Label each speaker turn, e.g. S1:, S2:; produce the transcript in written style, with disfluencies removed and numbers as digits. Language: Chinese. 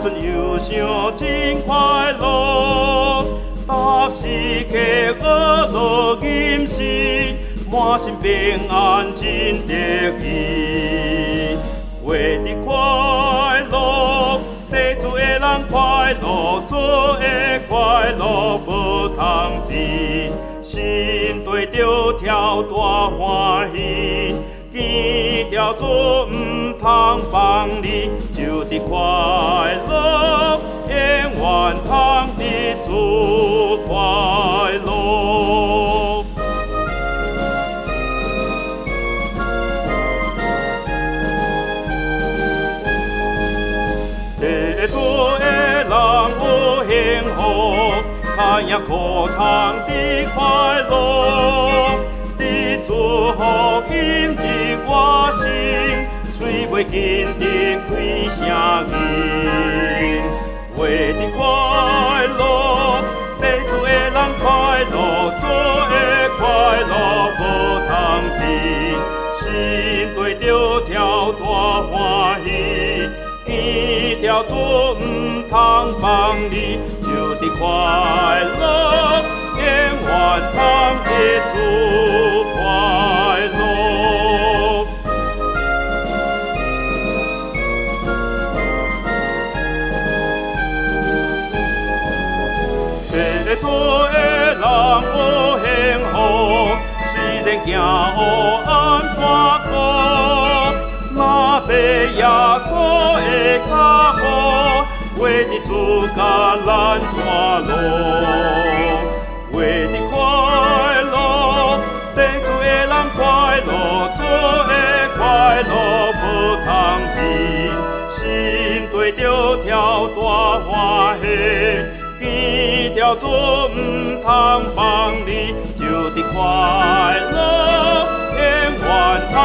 S1: 阵忧伤真快乐，达时刻我乐吟诗，满心平安真得意。为的快乐，地主的人快乐，做的快乐无通比，心对着跳大欢喜。见着主唔通放你，就得快乐，永远通得主快乐。地主的人有幸福，看也可通得快乐。祝福因入我心，嘴袂紧的开声音。为的快乐，地主的人快乐，做的快乐无通比，心对着跳大欢喜。见着主唔通放你，就得快乐，永远通得主快乐。地主的人有幸福，虽然行黑暗山谷，若被耶稣的脚步，为的主甲咱带路。为的快乐，地主的人快乐，做的快乐无通比，心对着跳大欢喜。见着主唔通放你，就得快乐，永远通。